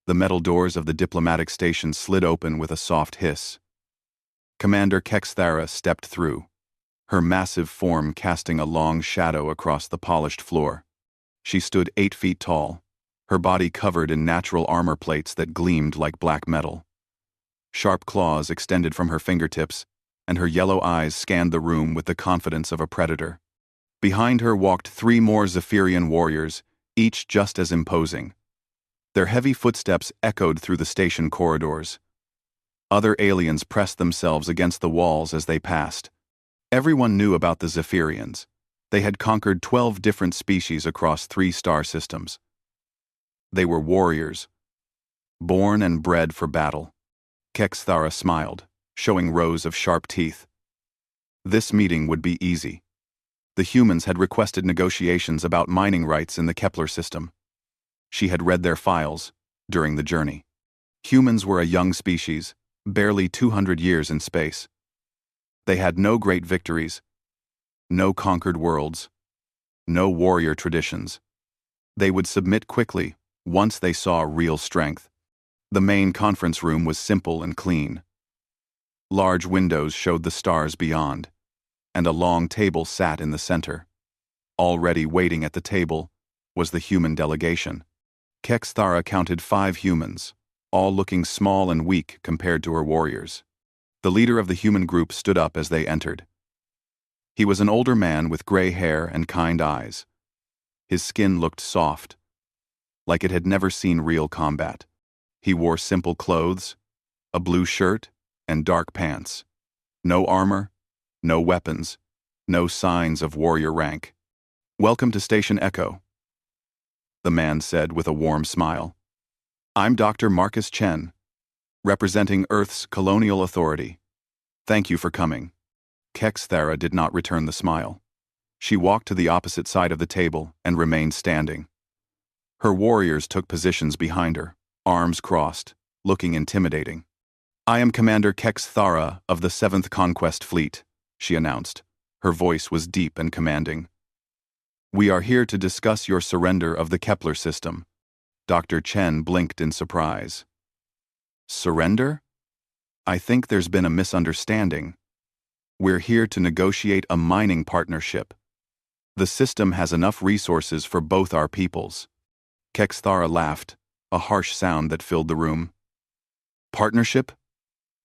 The metal doors of the diplomatic station slid open with a soft hiss. Commander Kexthara stepped through, her massive form casting a long shadow across the polished floor. She stood 8 feet tall, her body covered in natural armor plates that gleamed like black metal. Sharp claws extended from her fingertips, and her yellow eyes scanned the room with the confidence of a predator. Behind her walked 3 more Zephyrian warriors, each just as imposing. Their heavy footsteps echoed through the station corridors. Other aliens pressed themselves against the walls as they passed. Everyone knew about the Zephyrians. They had conquered 12 different species across 3 star systems. They were warriors, born and bred for battle. Kexthara smiled, showing rows of sharp teeth. This meeting would be easy. The humans had requested negotiations about mining rights in the Kepler system. She had read their files during the journey. Humans were a young species, barely 200 years in space. They had no great victories, no conquered worlds, no warrior traditions. They would submit quickly once they saw real strength. The main conference room was simple and clean. Large windows showed the stars beyond, and a long table sat in the center. Already waiting at the table was the human delegation. Kexthara counted 5 humans, all looking small and weak compared to her warriors. The leader of the human group stood up as they entered. He was an older man with gray hair and kind eyes. His skin looked soft, like it had never seen real combat. He wore simple clothes, a blue shirt, and dark pants. No armor, no weapons, no signs of warrior rank. "Welcome to Station Echo," the man said with a warm smile. "I'm Dr. Marcus Chen, representing Earth's colonial authority. Thank you for coming." Kexthara did not return the smile. She walked to the opposite side of the table and remained standing. Her warriors took positions behind her, arms crossed, looking intimidating. "I am Commander Kexthara of the 7th Conquest Fleet," she announced. Her voice was deep and commanding. "We are here to discuss your surrender of the Kepler system." Dr. Chen blinked in surprise. "Surrender? I think there's been a misunderstanding. We're here to negotiate a mining partnership. The system has enough resources for both our peoples." Kexthara laughed, a harsh sound that filled the room. "Partnership?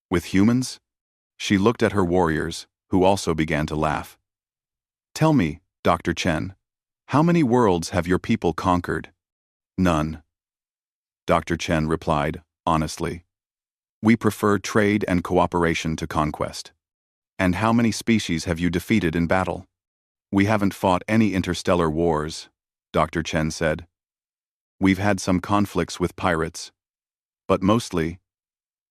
With humans?" She looked at her warriors, who also began to laugh. "Tell me, Dr. Chen, how many worlds have your people conquered?" "None," Dr. Chen replied, honestly. "We prefer trade and cooperation to conquest." "And how many species have you defeated in battle?" "We haven't fought any interstellar wars," Dr. Chen said. "We've had some conflicts with pirates, but mostly,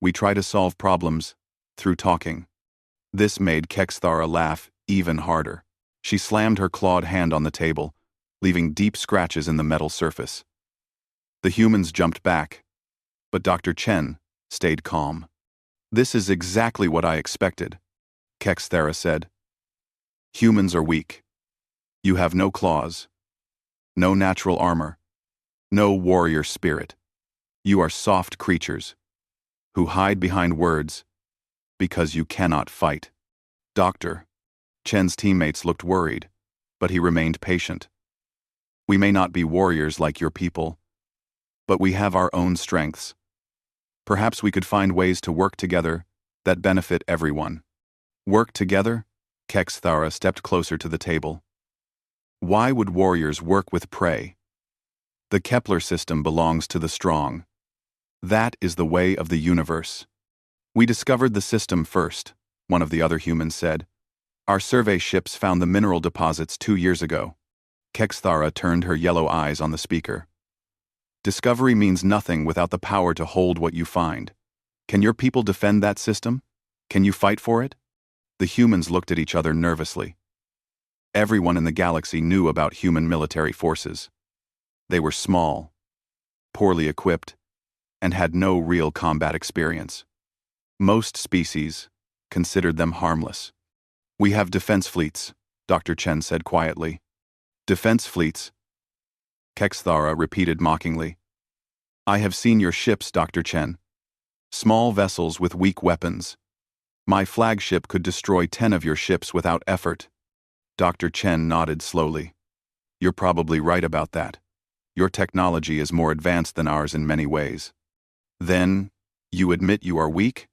we try to solve problems through talking." This made Kexthara laugh even harder. She slammed her clawed hand on the table, leaving deep scratches in the metal surface. The humans jumped back, but Dr. Chen stayed calm. "This is exactly what I expected," Kexthara said. "Humans are weak. You have no claws, no natural armor, no warrior spirit. You are soft creatures who hide behind words because you cannot fight." Dr. Chen's teammates looked worried, but he remained patient. "We may not be warriors like your people, but we have our own strengths. Perhaps we could find ways to work together that benefit everyone." "Work together?" Kexthara stepped closer to the table. "Why would warriors work with prey? The Kepler system belongs to the strong. That is the way of the universe. We discovered the system first," one of the other humans said. "Our survey ships found the mineral deposits 2 years ago." Kexthara turned her yellow eyes on the speaker. "Discovery means nothing without the power to hold what you find. Can your people defend that system? Can you fight for it?" The humans looked at each other nervously. Everyone in the galaxy knew about human military forces. They were small, poorly equipped, and had no real combat experience. Most species considered them harmless. "We have defense fleets," Dr. Chen said quietly. "Defense fleets?" Kexthara repeated mockingly. I have seen your ships, Dr. Chen. Small vessels with weak weapons. My flagship could destroy 10 of your ships without effort. Dr. Chen nodded slowly. You're probably right about that. Your technology is more advanced than ours in many ways. Then, you admit you are weak?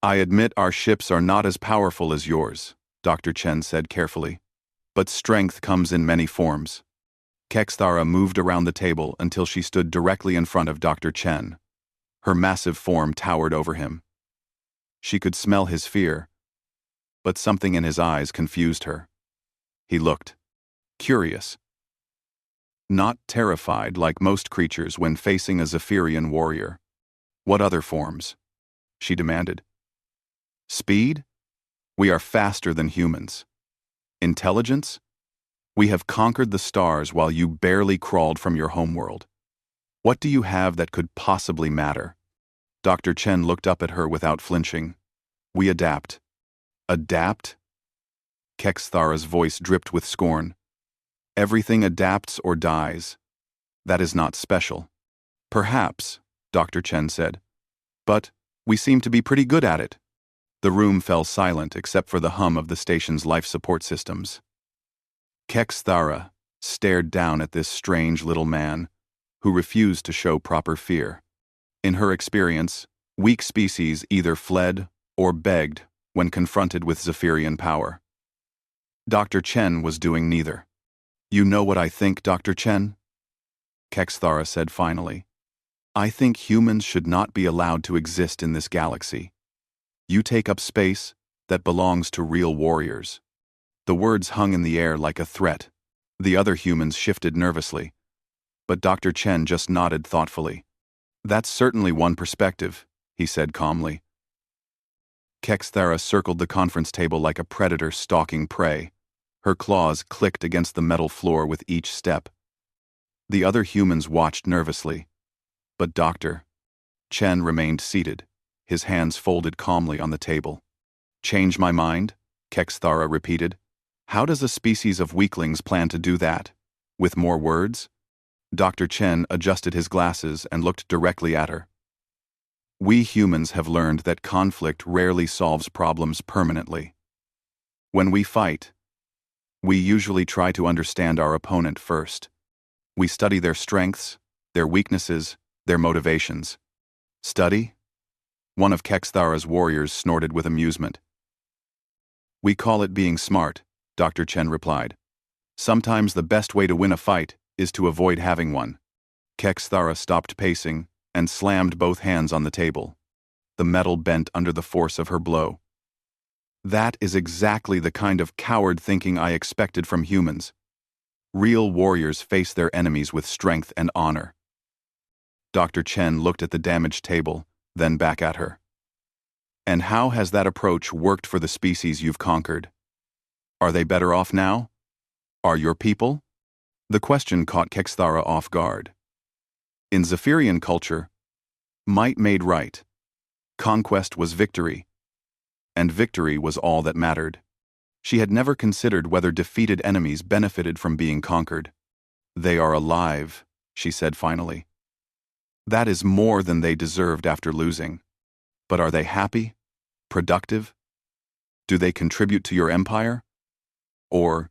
I admit our ships are not as powerful as yours, Dr. Chen said carefully. But strength comes in many forms. Kexthara moved around the table until she stood directly in front of Dr. Chen. Her massive form towered over him. She could smell his fear, but something in his eyes confused her. He looked curious. Not terrified like most creatures when facing a Zephyrian warrior. What other forms? She demanded. Speed? We are faster than humans. Intelligence? We have conquered the stars while you barely crawled from your homeworld. What do you have that could possibly matter? Dr. Chen looked up at her without flinching. We adapt. Adapt? Kexthara's voice dripped with scorn. Everything adapts or dies. That is not special. Perhaps, Dr. Chen said. But we seem to be pretty good at it. The room fell silent except for the hum of the station's life support systems. Kexthara stared down at this strange little man, who refused to show proper fear. In her experience, weak species either fled or begged when confronted with Zephyrian power. Dr. Chen was doing neither. You know what I think, Dr. Chen? Kexthara said finally. I think humans should not be allowed to exist in this galaxy. You take up space that belongs to real warriors. The words hung in the air like a threat. The other humans shifted nervously. But Dr. Chen just nodded thoughtfully. That's certainly one perspective, he said calmly. Kexthara circled the conference table like a predator stalking prey. Her claws clicked against the metal floor with each step. The other humans watched nervously. But Dr. Chen remained seated, his hands folded calmly on the table. Change my mind? Kexthara repeated. How does a species of weaklings plan to do that? With more words? Dr. Chen adjusted his glasses and looked directly at her. We humans have learned that conflict rarely solves problems permanently. When we fight, we usually try to understand our opponent first. We study their strengths, their weaknesses, their motivations. Study? One of Kexthara's warriors snorted with amusement. We call it being smart, Dr. Chen replied. Sometimes the best way to win a fight is to avoid having one. Kexthara stopped pacing and slammed both hands on the table. The metal bent under the force of her blow. That is exactly the kind of coward thinking I expected from humans. Real warriors face their enemies with strength and honor. Dr. Chen looked at the damaged table, then back at her. And how has that approach worked for the species you've conquered? Are they better off now? Are your people? The question caught Kexthara off guard. In Zephyrian culture, might made right. Conquest was victory. And victory was all that mattered. She had never considered whether defeated enemies benefited from being conquered. They are alive, she said finally. That is more than they deserved after losing. But are they happy? Productive? Do they contribute to your empire? Or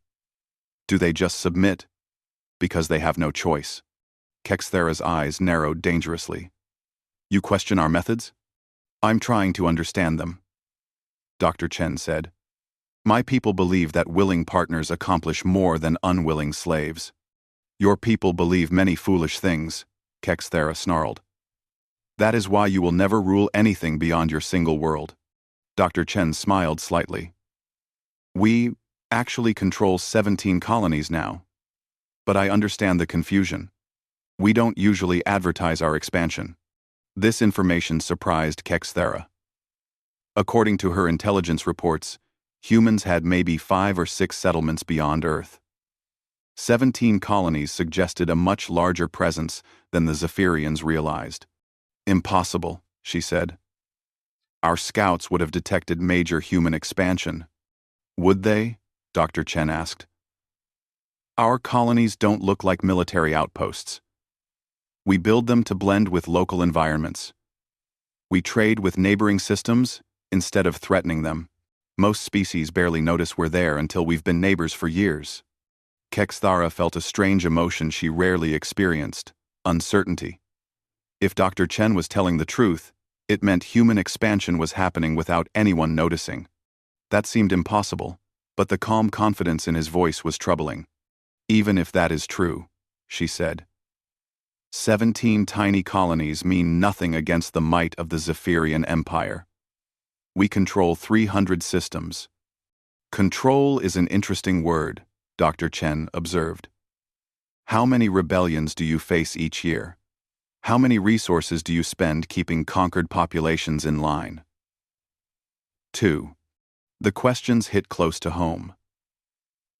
do they just submit because they have no choice? Kexthara's eyes narrowed dangerously. You question our methods? I'm trying to understand them. Dr. Chen said. My people believe that willing partners accomplish more than unwilling slaves. Your people believe many foolish things, Kexthara snarled. That is why you will never rule anything beyond your single world. Dr. Chen smiled slightly. We actually control 17 colonies now. But I understand the confusion. We don't usually advertise our expansion. This information surprised Kexthara. According to her intelligence reports, humans had maybe 5 or 6 settlements beyond Earth. 17 colonies suggested a much larger presence than the Zephyrians realized. Impossible, she said. Our scouts would have detected major human expansion. Would they? Dr. Chen asked. Our colonies don't look like military outposts. We build them to blend with local environments. We trade with neighboring systems instead of threatening them. Most species barely notice we're there until we've been neighbors for years. Kexthara felt a strange emotion she rarely experienced: uncertainty. If Dr. Chen was telling the truth, it meant human expansion was happening without anyone noticing. That seemed impossible, but the calm confidence in his voice was troubling. Even if that is true, she said, 17 tiny colonies mean nothing against the might of the Zephyrian Empire. We control 300 systems. Control is an interesting word, Dr. Chen observed. How many rebellions do you face each year? How many resources do you spend keeping conquered populations in line? 2. The questions hit close to home.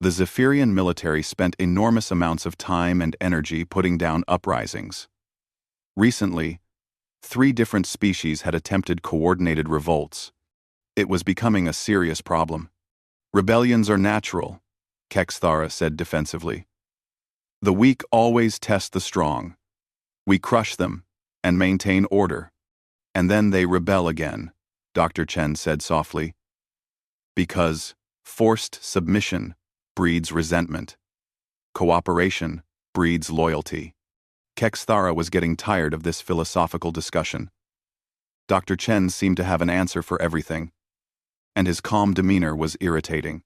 The Zephyrian military spent enormous amounts of time and energy putting down uprisings. Recently, 3 different species had attempted coordinated revolts. It was becoming a serious problem. Rebellions are natural, Kexthara said defensively. The weak always test the strong. We crush them and maintain order. And then they rebel again, Dr. Chen said softly. Because forced submission breeds resentment. Cooperation breeds loyalty. Kexthara was getting tired of this philosophical discussion. Dr. Chen seemed to have an answer for everything, and his calm demeanor was irritating.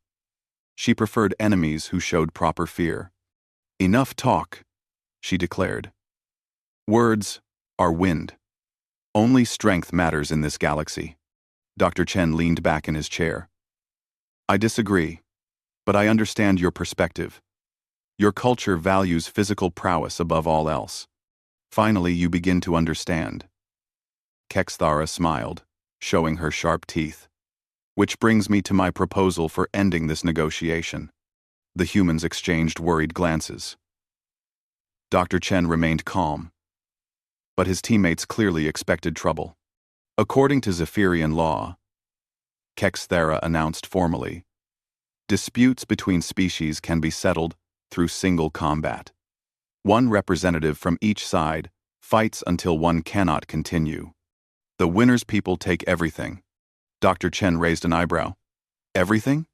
She preferred enemies who showed proper fear. Enough talk, she declared. Words are wind. Only strength matters in this galaxy. Dr. Chen leaned back in his chair. I disagree, but I understand your perspective. Your culture values physical prowess above all else. Finally, you begin to understand. Kexthara smiled, showing her sharp teeth. Which brings me to my proposal for ending this negotiation. The humans exchanged worried glances. Dr. Chen remained calm, but his teammates clearly expected trouble. According to Zephyrian law, Kexthara announced formally, disputes between species can be settled through single combat. One representative from each side fights until one cannot continue. The winner's people take everything. Dr. Chen raised an eyebrow. Everything?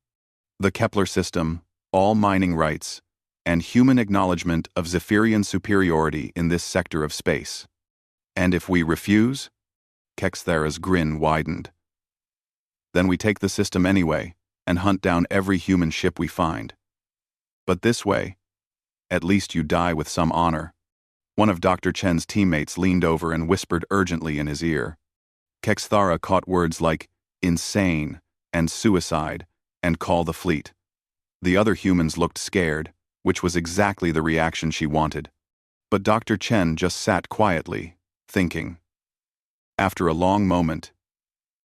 The Kepler system, all mining rights, and human acknowledgement of Zephyrian superiority in this sector of space. And if we refuse? Kexthara's grin widened. Then we take the system anyway and hunt down every human ship we find. But this way, at least you die with some honor. One of Dr. Chen's teammates leaned over and whispered urgently in his ear. Kexthara caught words like insane and suicide and call the fleet. The other humans looked scared, which was exactly the reaction she wanted. But Dr. Chen just sat quietly, thinking. After a long moment,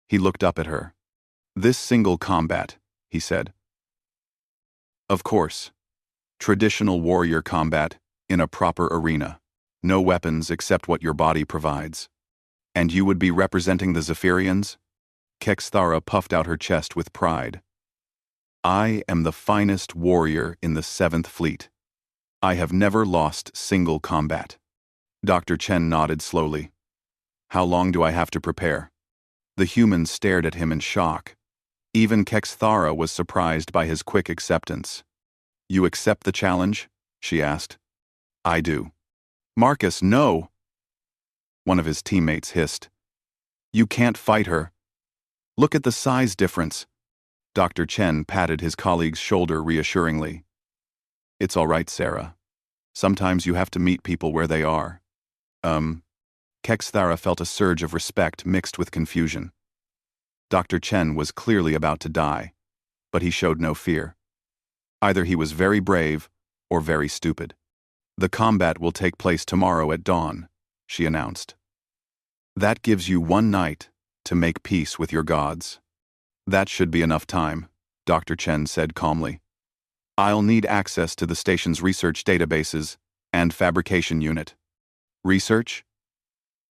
he looked up at her. This single combat, he said. Of course. Traditional warrior combat in a proper arena. No weapons except what your body provides. And you would be representing the Zephyrians? Kexthara puffed out her chest with pride. I am the finest warrior in the 7th Fleet. I have never lost single combat. Dr. Chen nodded slowly. How long do I have to prepare? The humans stared at him in shock. Even Kexthara was surprised by his quick acceptance. You accept the challenge? She asked. I do. Marcus, no! One of his teammates hissed. You can't fight her. Look at the size difference. Dr. Chen patted his colleague's shoulder reassuringly. It's all right, Sarah. Sometimes you have to meet people where they are. Kexthara felt a surge of respect mixed with confusion. Dr. Chen was clearly about to die, but he showed no fear. Either he was very brave or very stupid. The combat will take place tomorrow at dawn, she announced. That gives you 1 night to make peace with your gods. That should be enough time, Dr. Chen said calmly. I'll need access to the station's research databases and fabrication unit. Research?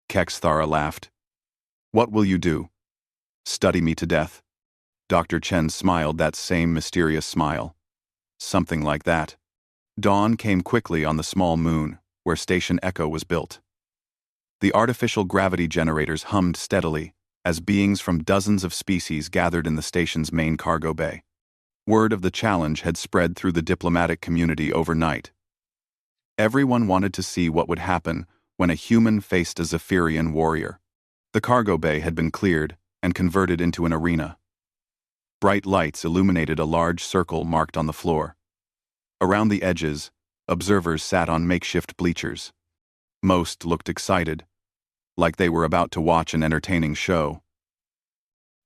Kexthara laughed. What will you do? Study me to death? Dr. Chen smiled that same mysterious smile. Something like that. Dawn came quickly on the small moon, where Station Echo was built. The artificial gravity generators hummed steadily as beings from dozens of species gathered in the station's main cargo bay. Word of the challenge had spread through the diplomatic community overnight. Everyone wanted to see what would happen when a human faced a Zephyrian warrior. The cargo bay had been cleared and converted into an arena. Bright lights illuminated a large circle marked on the floor. Around the edges, observers sat on makeshift bleachers. Most looked excited, like they were about to watch an entertaining show.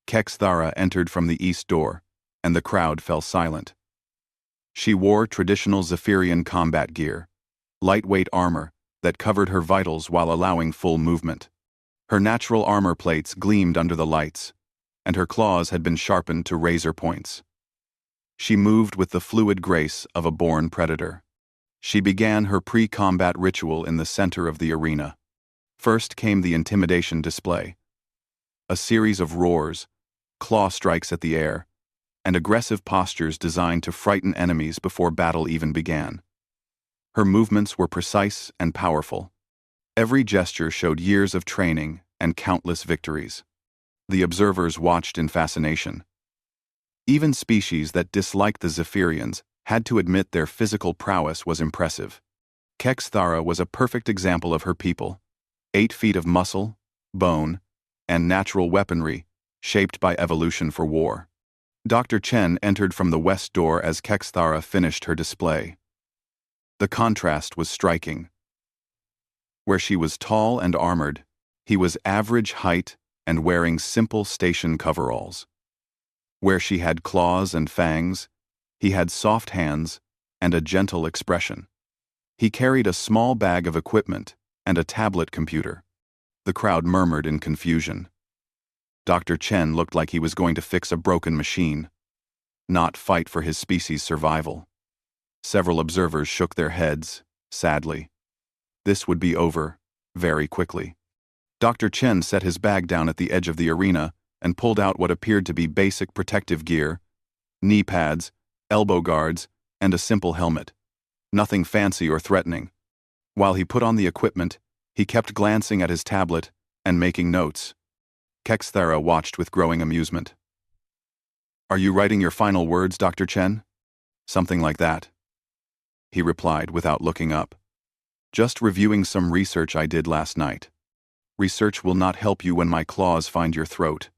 Kexthara entered from the east door, and the crowd fell silent. She wore traditional Zephyrian combat gear, lightweight armor that covered her vitals while allowing full movement. Her natural armor plates gleamed under the lights, and her claws had been sharpened to razor points. She moved with the fluid grace of a born predator. She began her pre-combat ritual in the center of the arena. First came the intimidation display. A series of roars, claw strikes at the air, and aggressive postures designed to frighten enemies before battle even began. Her movements were precise and powerful. Every gesture showed years of training and countless victories. The observers watched in fascination. Even species that disliked the Zephyrians had to admit their physical prowess was impressive. Kexthara was a perfect example of her people. 8 feet of muscle, bone, and natural weaponry, shaped by evolution for war. Dr. Chen entered from the west door as Kexthara finished her display. The contrast was striking. Where she was tall and armored, he was average height and wearing simple station coveralls. Where she had claws and fangs, he had soft hands and a gentle expression. He carried a small bag of equipment and a tablet computer. The crowd murmured in confusion. Dr. Chen looked like he was going to fix a broken machine, not fight for his species' survival. Several observers shook their heads, sadly. This would be over very quickly. Dr. Chen set his bag down at the edge of the arena and pulled out what appeared to be basic protective gear, knee pads, elbow guards, and a simple helmet. Nothing fancy or threatening. While he put on the equipment, he kept glancing at his tablet and making notes. Kexthara watched with growing amusement. "Are you writing your final words, Dr. Chen?" "Something like that," he replied without looking up. "Just reviewing some research I did last night. Research will not help you when my claws find your throat."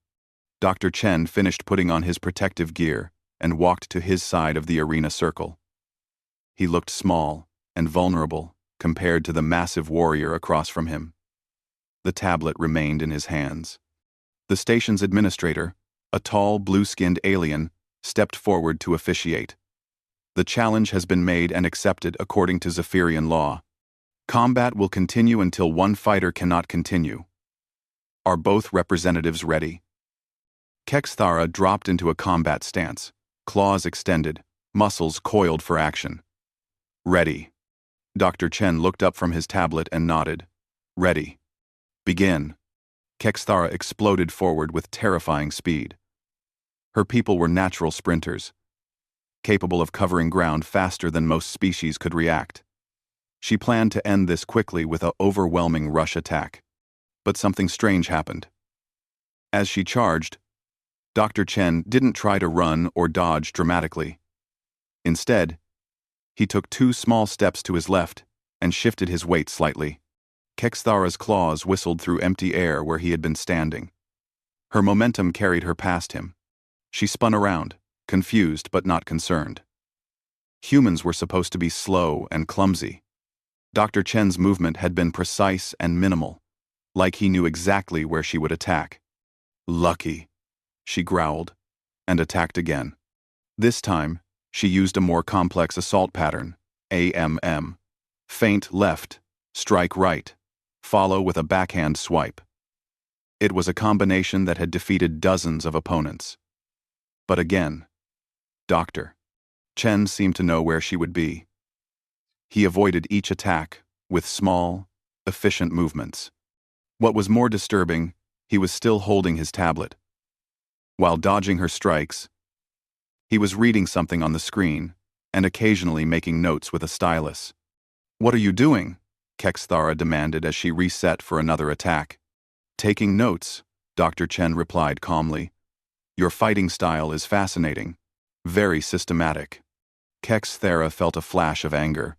Dr. Chen finished putting on his protective gear and walked to his side of the arena circle. He looked small and vulnerable compared to the massive warrior across from him. The tablet remained in his hands. The station's administrator, a tall, blue-skinned alien, stepped forward to officiate. "The challenge has been made and accepted according to Zephyrian law. Combat will continue until one fighter cannot continue. Are both representatives ready?" Kexthara dropped into a combat stance, claws extended, muscles coiled for action. "Ready." Dr. Chen looked up from his tablet and nodded. "Ready. Begin." Kexthara exploded forward with terrifying speed. Her people were natural sprinters, capable of covering ground faster than most species could react. She planned to end this quickly with an overwhelming rush attack. But something strange happened. As she charged, Dr. Chen didn't try to run or dodge dramatically. Instead, he took 2 small steps to his left and shifted his weight slightly. Kexthara's claws whistled through empty air where he had been standing. Her momentum carried her past him. She spun around, confused but not concerned. Humans were supposed to be slow and clumsy. Dr. Chen's movement had been precise and minimal, like he knew exactly where she would attack. "Lucky," she growled, and attacked again. This time, she used a more complex assault pattern, AMM. Feint left, strike right, follow with a backhand swipe. It was a combination that had defeated dozens of opponents. But again, Dr. Chen seemed to know where she would be. He avoided each attack with small, efficient movements. What was more disturbing, he was still holding his tablet. While dodging her strikes, he was reading something on the screen and occasionally making notes with a stylus. "What are you doing?" Kexthara demanded as she reset for another attack. Taking notes, Dr. Chen replied calmly. Your fighting style is fascinating. Very systematic. Kexthara felt a flash of anger.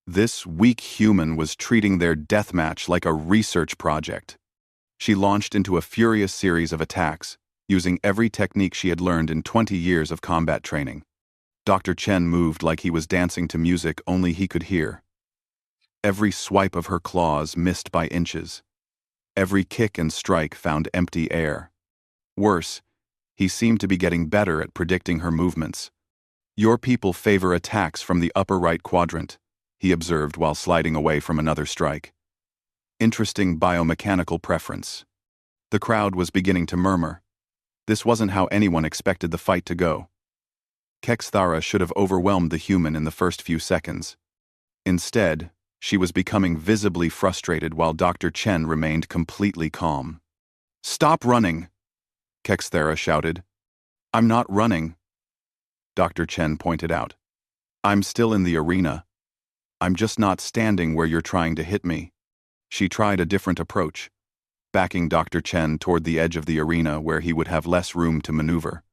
This weak human was treating their deathmatch like a research project. She launched into a furious series of attacks, using every technique she had learned in 20 years of combat training. Dr. Chen moved like he was dancing to music only he could hear. Every swipe of her claws missed by inches. Every kick and strike found empty air. Worse, he seemed to be getting better at predicting her movements. Your people favor attacks from the upper right quadrant, he observed while sliding away from another strike. Interesting biomechanical preference. The crowd was beginning to murmur. This wasn't how anyone expected the fight to go. Kexthara should have overwhelmed the human in the first few seconds. Instead, she was becoming visibly frustrated while Dr. Chen remained completely calm. Stop running! Kexthara shouted. I'm not running, Dr. Chen pointed out. I'm still in the arena. I'm just not standing where you're trying to hit me. She tried a different approach, backing Dr. Chen toward the edge of the arena where he would have less room to maneuver.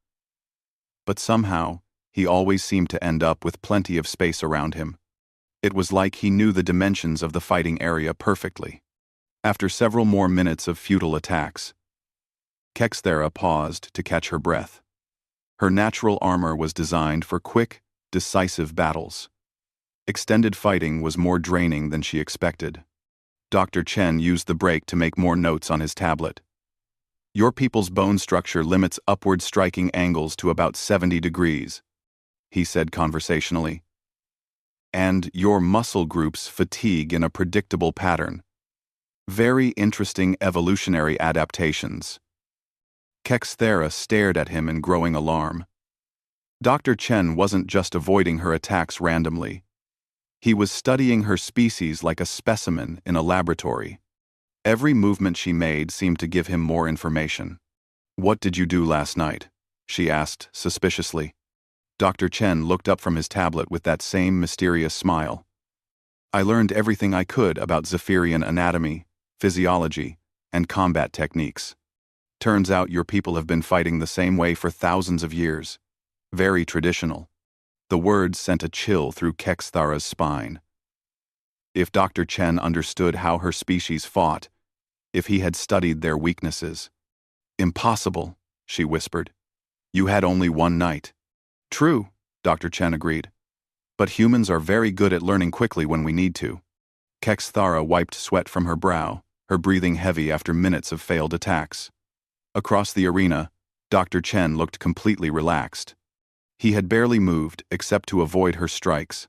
But somehow, he always seemed to end up with plenty of space around him. It was like he knew the dimensions of the fighting area perfectly. After several more minutes of futile attacks, Kexthara paused to catch her breath. Her natural armor was designed for quick, decisive battles. Extended fighting was more draining than she expected. Dr. Chen used the break to make more notes on his tablet. Your people's bone structure limits upward striking angles to about 70 degrees, he said conversationally. And your muscle groups fatigue in a predictable pattern. Very interesting evolutionary adaptations. Kexthara stared at him in growing alarm. Dr. Chen wasn't just avoiding her attacks randomly. He was studying her species like a specimen in a laboratory. Every movement she made seemed to give him more information. What did you do last night? She asked suspiciously. Dr. Chen looked up from his tablet with that same mysterious smile. I learned everything I could about Zephyrian anatomy, physiology, and combat techniques. Turns out your people have been fighting the same way for thousands of years. Very traditional. The words sent a chill through Kexthara's spine. If Dr. Chen understood how her species fought, if he had studied their weaknesses. Impossible, she whispered. You had only one night. True, Dr. Chen agreed. But humans are very good at learning quickly when we need to. Kexthara wiped sweat from her brow, her breathing heavy after minutes of failed attacks. Across the arena, Dr. Chen looked completely relaxed. He had barely moved except to avoid her strikes.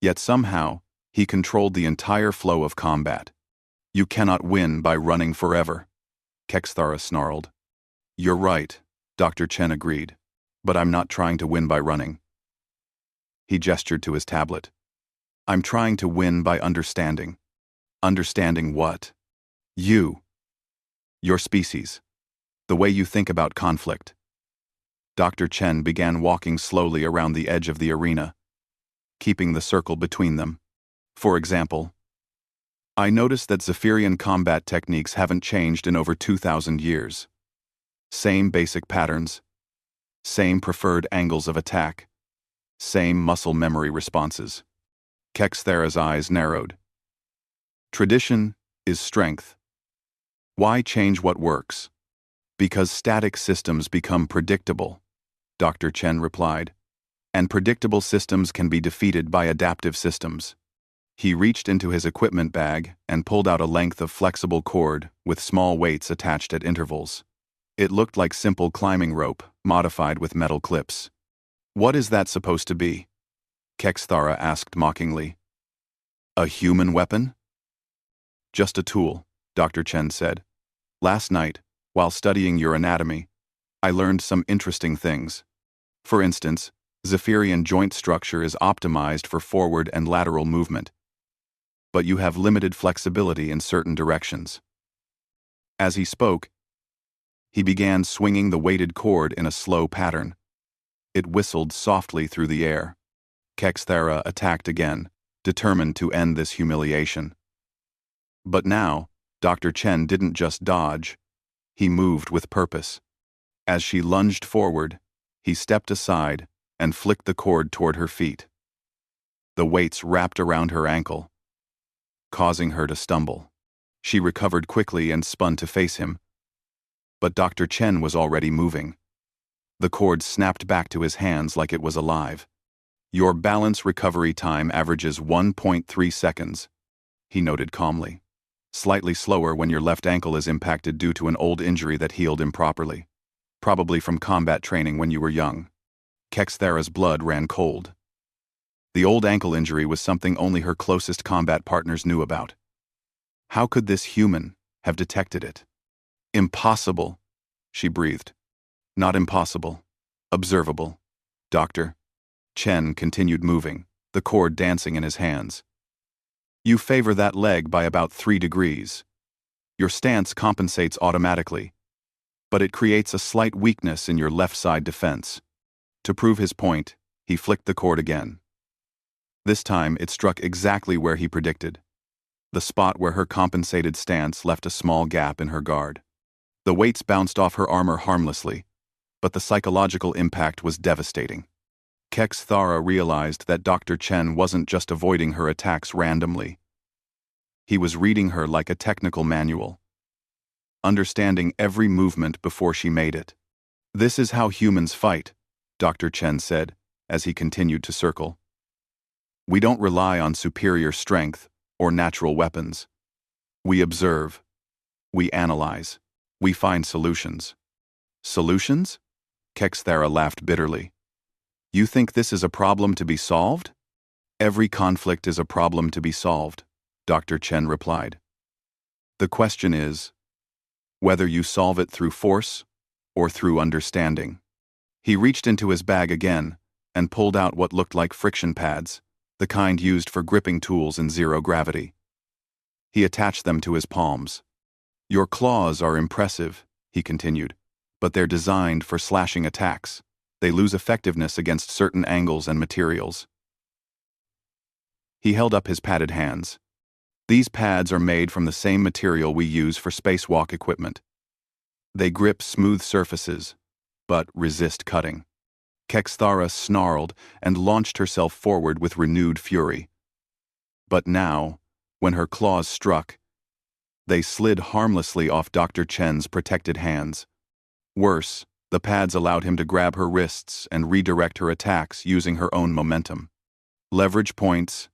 Yet somehow, he controlled the entire flow of combat. You cannot win by running forever, Kexthara snarled. You're right, Dr. Chen agreed, but I'm not trying to win by running. He gestured to his tablet. I'm trying to win by understanding. Understanding what? You. Your species. The way you think about conflict. Dr. Chen began walking slowly around the edge of the arena, keeping the circle between them. For example, I noticed that Zephyrian combat techniques haven't changed in over 2,000 years. Same basic patterns, same preferred angles of attack, same muscle memory responses. Kexthara's eyes narrowed. Tradition is strength. Why change what works? Because static systems become predictable, Dr. Chen replied, and predictable systems can be defeated by adaptive systems. He reached into his equipment bag and pulled out a length of flexible cord with small weights attached at intervals. It looked like simple climbing rope, modified with metal clips. What is that supposed to be? Kexthara asked mockingly. A human weapon? Just a tool, Dr. Chen said. Last night, while studying your anatomy, I learned some interesting things. For instance, Zephyrian joint structure is optimized for forward and lateral movement, but you have limited flexibility in certain directions. As he spoke, he began swinging the weighted cord in a slow pattern. It whistled softly through the air. Kexthara attacked again, determined to end this humiliation. But now, Dr. Chen didn't just dodge, he moved with purpose. As she lunged forward, he stepped aside and flicked the cord toward her feet. The weights wrapped around her ankle, causing her to stumble. She recovered quickly and spun to face him. But Dr. Chen was already moving. The cord snapped back to his hands like it was alive. Your balance recovery time averages 1.3 seconds, he noted calmly. Slightly slower when your left ankle is impacted due to an old injury that healed improperly. Probably from combat training when you were young. Kexthara's blood ran cold. The old ankle injury was something only her closest combat partners knew about. How could this human have detected it? Impossible, she breathed. Not impossible. Observable. Doctor. Chen continued moving, the cord dancing in his hands. You favor that leg by about 3 degrees. Your stance compensates automatically, but it creates a slight weakness in your left side defense. To prove his point, he flicked the cord again. This time it struck exactly where he predicted. The spot where her compensated stance left a small gap in her guard. The weights bounced off her armor harmlessly, but the psychological impact was devastating. Kexthara realized that Dr. Chen wasn't just avoiding her attacks randomly. He was reading her like a technical manual, understanding every movement before she made it. This is how humans fight, Dr. Chen said, as he continued to circle. We don't rely on superior strength or natural weapons. We observe. We analyze. We find solutions. Solutions? Kexthara laughed bitterly. You think this is a problem to be solved? Every conflict is a problem to be solved, Dr. Chen replied. The question is whether you solve it through force or through understanding. He reached into his bag again and pulled out what looked like friction pads, the kind used for gripping tools in zero gravity. He attached them to his palms. Your claws are impressive, he continued, but they're designed for slashing attacks. They lose effectiveness against certain angles and materials. He held up his padded hands. These pads are made from the same material we use for spacewalk equipment. They grip smooth surfaces, but resist cutting. Kexthara snarled and launched herself forward with renewed fury. But now, when her claws struck, they slid harmlessly off Dr. Chen's protected hands. Worse, the pads allowed him to grab her wrists and redirect her attacks using her own momentum. Leverage points,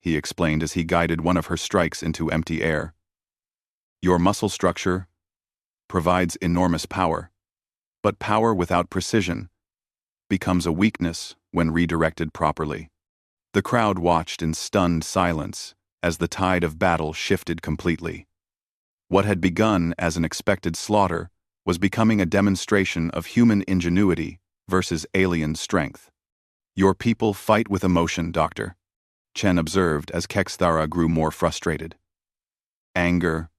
he explained as he guided one of her strikes into empty air. Your muscle structure provides enormous power, but power without precision becomes a weakness when redirected properly. The crowd watched in stunned silence as the tide of battle shifted completely. What had begun as an expected slaughter was becoming a demonstration of human ingenuity versus alien strength. Your people fight with emotion, Doctor, Chen observed as Kexthara grew more frustrated. Anger,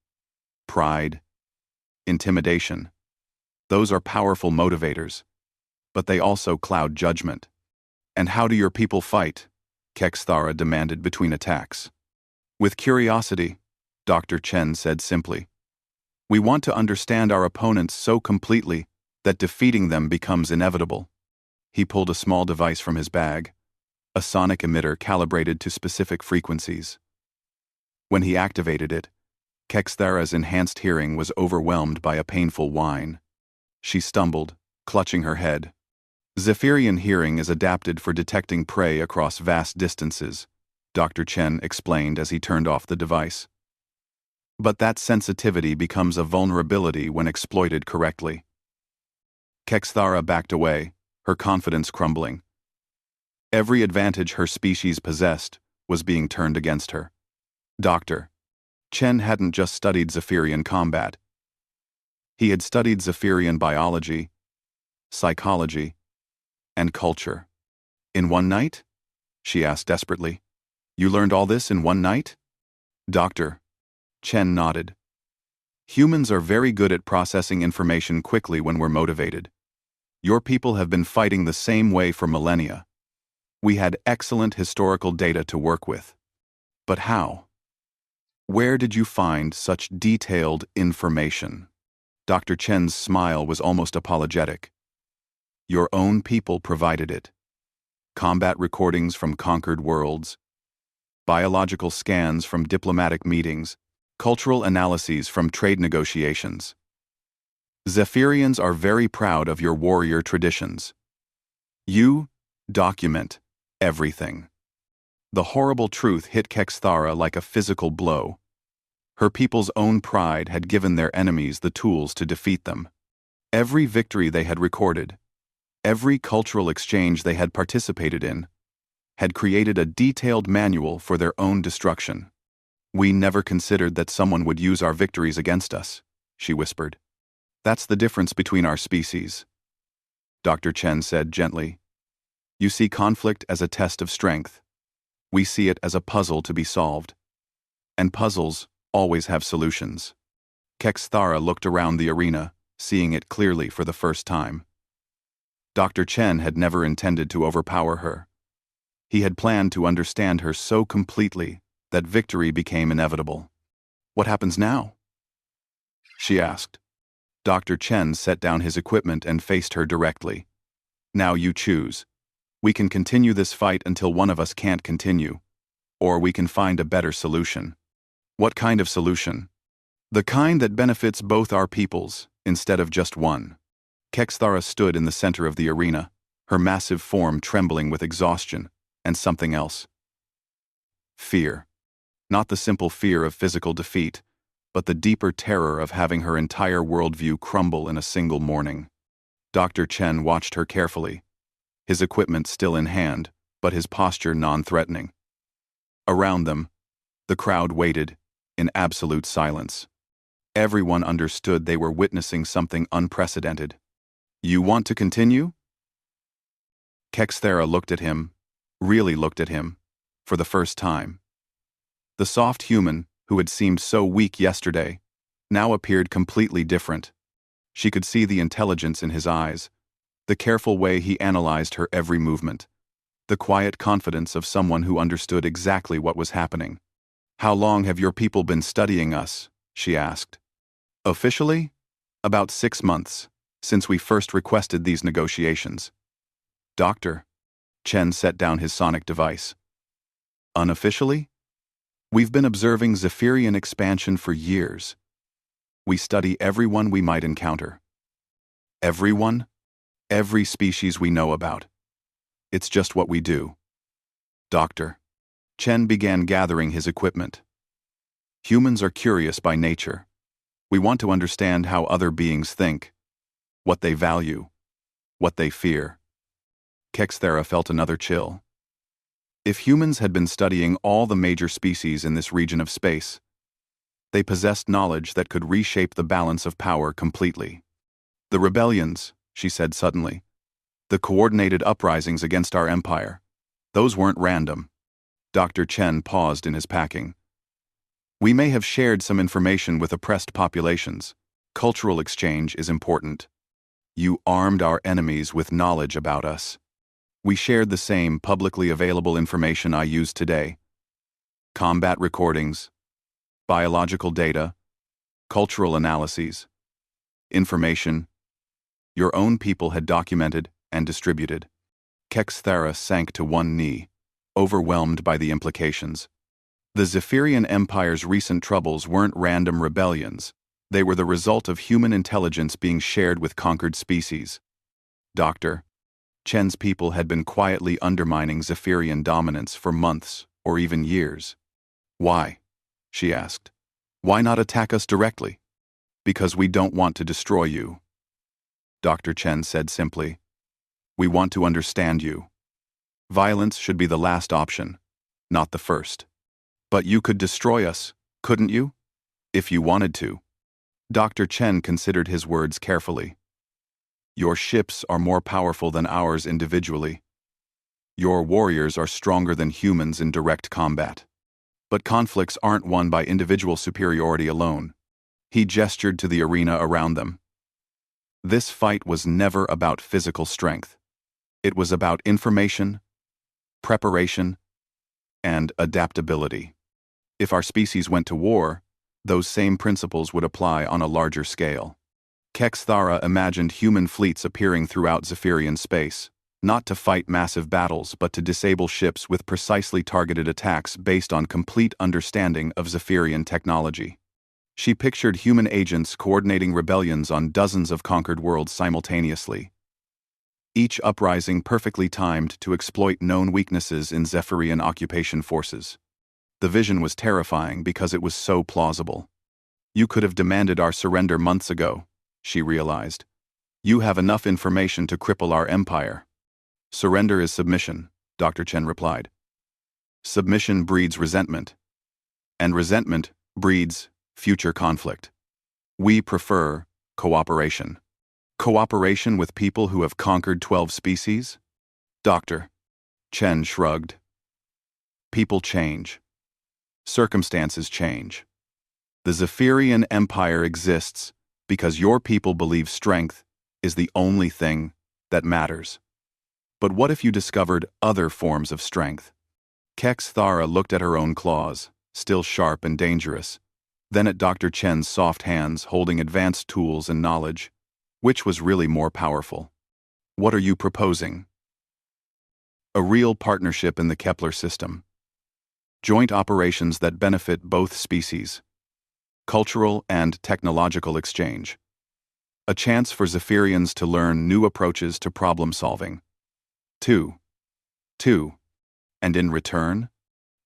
pride, intimidation. Those are powerful motivators, but they also cloud judgment. And how do your people fight? Kexthara demanded between attacks. With curiosity, Dr. Chen said simply. We want to understand our opponents so completely that defeating them becomes inevitable. He pulled a small device from his bag, a sonic emitter calibrated to specific frequencies. When he activated it, Kexthara's enhanced hearing was overwhelmed by a painful whine. She stumbled, clutching her head. Zephyrian hearing is adapted for detecting prey across vast distances, Dr. Chen explained as he turned off the device. But that sensitivity becomes a vulnerability when exploited correctly. Kexthara backed away, her confidence crumbling. Every advantage her species possessed was being turned against her. Dr. Chen hadn't just studied Zephyrian combat. He had studied Zephyrian biology, psychology, and culture. In one night? She asked desperately. You learned all this in one night? Doctor. Chen nodded. Humans are very good at processing information quickly when we're motivated. Your people have been fighting the same way for millennia. We had excellent historical data to work with, But how? Where did you find such detailed information? Dr. Chen's smile was almost apologetic. Your own people provided it. Combat recordings from conquered worlds, biological scans from diplomatic meetings, cultural analyses from trade negotiations. Zephyrians are very proud of your warrior traditions. You document everything. The horrible truth hit Kexthara like a physical blow. Her people's own pride had given their enemies the tools to defeat them. Every victory they had recorded, every cultural exchange they had participated in, had created a detailed manual for their own destruction. We never considered that someone would use our victories against us, she whispered. That's the difference between our species. Dr. Chen said gently. You see conflict as a test of strength. We see it as a puzzle to be solved. And puzzles always have solutions. Kexthara looked around the arena, seeing it clearly for the first time. Dr. Chen had never intended to overpower her. He had planned to understand her so completely that victory became inevitable. What happens now? She asked. Dr. Chen set down his equipment and faced her directly. Now you choose. We can continue this fight until one of us can't continue, or we can find a better solution. What kind of solution? The kind that benefits both our peoples, instead of just one. Kexthara stood in the center of the arena, her massive form trembling with exhaustion and something else. Fear. Not the simple fear of physical defeat, but the deeper terror of having her entire worldview crumble in a single morning. Dr. Chen watched her carefully, his equipment still in hand, but his posture non-threatening. Around them, the crowd waited, in absolute silence. Everyone understood they were witnessing something unprecedented. You want to continue? Kexthara looked at him, really looked at him, for the first time. The soft human, who had seemed so weak yesterday, now appeared completely different. She could see the intelligence in his eyes, the careful way he analyzed her every movement, the quiet confidence of someone who understood exactly what was happening. How long have your people been studying us? She asked. Officially? About 6 months, since we first requested these negotiations. Doctor. Chen set down his sonic device. Unofficially? We've been observing Zephyrian expansion for years. We study everyone we might encounter. Everyone? Every species we know about. It's just what we do. Doctor. Chen began gathering his equipment. Humans are curious by nature. We want to understand how other beings think, what they value, what they fear. Kexthara felt another chill. If humans had been studying all the major species in this region of space, they possessed knowledge that could reshape the balance of power completely. The rebellions, she said suddenly, the coordinated uprisings against our empire, those weren't random. Dr. Chen paused in his packing. We may have shared some information with oppressed populations. Cultural exchange is important. You armed our enemies with knowledge about us. We shared the same publicly available information I use today. Combat recordings, biological data, cultural analyses, information your own people had documented and distributed. Kexthara sank to one knee, overwhelmed by the implications. The Zephyrian Empire's recent troubles weren't random rebellions. They were the result of human intelligence being shared with conquered species. Doctor. Chen's people had been quietly undermining Zephyrian dominance for months or even years. Why? She asked. Why not attack us directly? Because we don't want to destroy you. Dr. Chen said simply. We want to understand you. Violence should be the last option, not the first. But you could destroy us, couldn't you? If you wanted to. Dr. Chen considered his words carefully. Your ships are more powerful than ours individually. Your warriors are stronger than humans in direct combat. But conflicts aren't won by individual superiority alone. He gestured to the arena around them. This fight was never about physical strength. It was about information, preparation, and adaptability. If our species went to war, those same principles would apply on a larger scale. Kexthara imagined human fleets appearing throughout Zephyrian space, not to fight massive battles but to disable ships with precisely targeted attacks based on complete understanding of Zephyrian technology. She pictured human agents coordinating rebellions on dozens of conquered worlds simultaneously, each uprising perfectly timed to exploit known weaknesses in Zephyrian occupation forces. The vision was terrifying because it was so plausible. You could have demanded our surrender months ago, she realized. You have enough information to cripple our empire. Surrender is submission, Dr. Chen replied. Submission breeds resentment, and resentment breeds future conflict. We prefer cooperation. Cooperation with people who have conquered 12 species? Dr. Chen shrugged. People change. Circumstances change. The Zephyrian Empire exists because your people believe strength is the only thing that matters. But what if you discovered other forms of strength? Kexthara looked at her own claws, still sharp and dangerous, then at Dr. Chen's soft hands holding advanced tools and knowledge. Which was really more powerful? What are you proposing? A real partnership in the Kepler system. Joint operations that benefit both species. Cultural and technological exchange. A chance for Zephyrians to learn new approaches to problem solving. 2. And in return,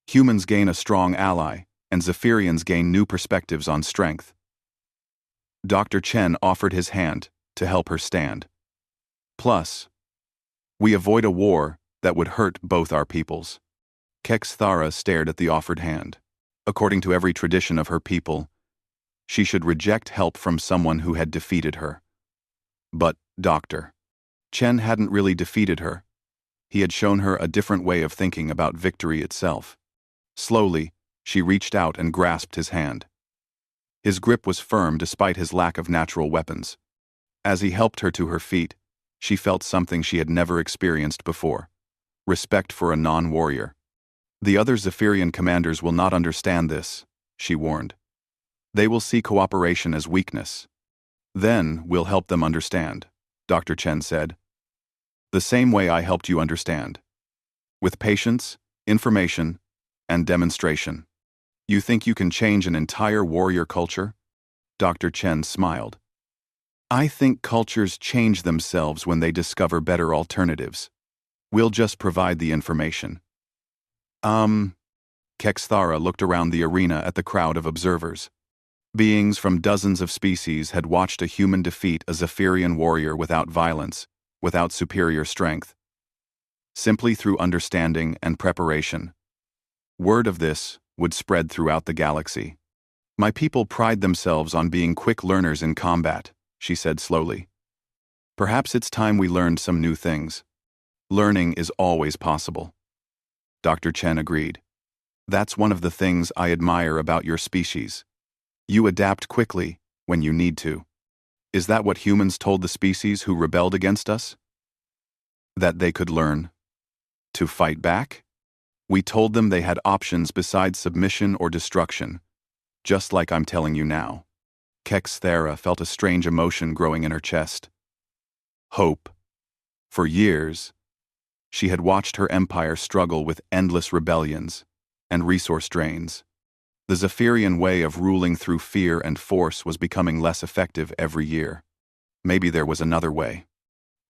humans gain a strong ally, and Zephyrians gain new perspectives on strength. Dr. Chen offered his hand to help her stand. Plus, we avoid a war that would hurt both our peoples. Kexthara stared at the offered hand. According to every tradition of her people, she should reject help from someone who had defeated her. But Dr. Chen hadn't really defeated her. He had shown her a different way of thinking about victory itself. Slowly, she reached out and grasped his hand. His grip was firm despite his lack of natural weapons. As he helped her to her feet, she felt something she had never experienced before: respect for a non-warrior. The other Zephyrian commanders will not understand this, she warned. They will see cooperation as weakness. Then we'll help them understand, Dr. Chen said. The same way I helped you understand. With patience, information, and demonstration. You think you can change an entire warrior culture? Dr. Chen smiled. I think cultures change themselves when they discover better alternatives. We'll just provide the information. Kexthara looked around the arena at the crowd of observers. Beings from dozens of species had watched a human defeat a Zephyrian warrior without violence, without superior strength. Simply through understanding and preparation. Word of this would spread throughout the galaxy. My people pride themselves on being quick learners in combat, she said slowly. Perhaps it's time we learned some new things. Learning is always possible. Dr. Chen agreed. That's one of the things I admire about your species. You adapt quickly when you need to. Is that what humans told the species who rebelled against us? That they could learn to fight back? We told them they had options besides submission or destruction, just like I'm telling you now. Kexthara felt a strange emotion growing in her chest. Hope. For years, she had watched her empire struggle with endless rebellions and resource drains. The Zephyrian way of ruling through fear and force was becoming less effective every year. Maybe there was another way.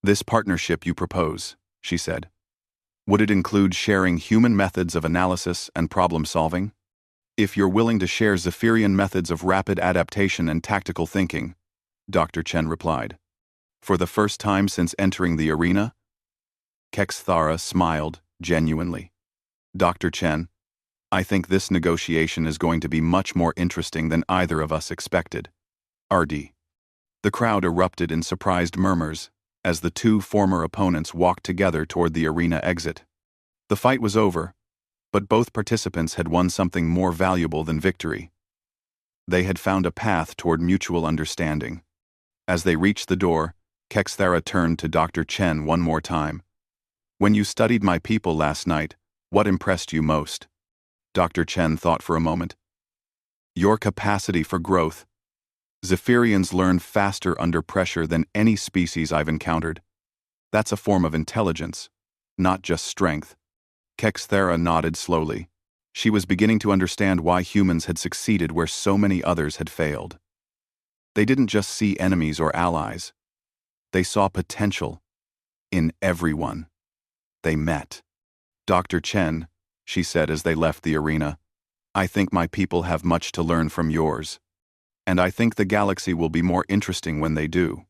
This partnership you propose, she said. Would it include sharing human methods of analysis and problem solving? If you're willing to share Zephyrian methods of rapid adaptation and tactical thinking, Dr. Chen replied. For the first time since entering the arena? Kexthara smiled genuinely. Dr. Chen, I think this negotiation is going to be much more interesting than either of us expected. RD. The crowd erupted in surprised murmurs as the two former opponents walked together toward the arena exit. The fight was over, but both participants had won something more valuable than victory. They had found a path toward mutual understanding. As they reached the door, Kexthara turned to Dr. Chen one more time. When you studied my people last night, what impressed you most? Dr. Chen thought for a moment. Your capacity for growth. Zephyrians learn faster under pressure than any species I've encountered. That's a form of intelligence, not just strength. Kexthera nodded slowly. She was beginning to understand why humans had succeeded where so many others had failed. They didn't just see enemies or allies. They saw potential in everyone they met. Dr. Chen, she said as they left the arena, I think my people have much to learn from yours. And I think the galaxy will be more interesting when they do.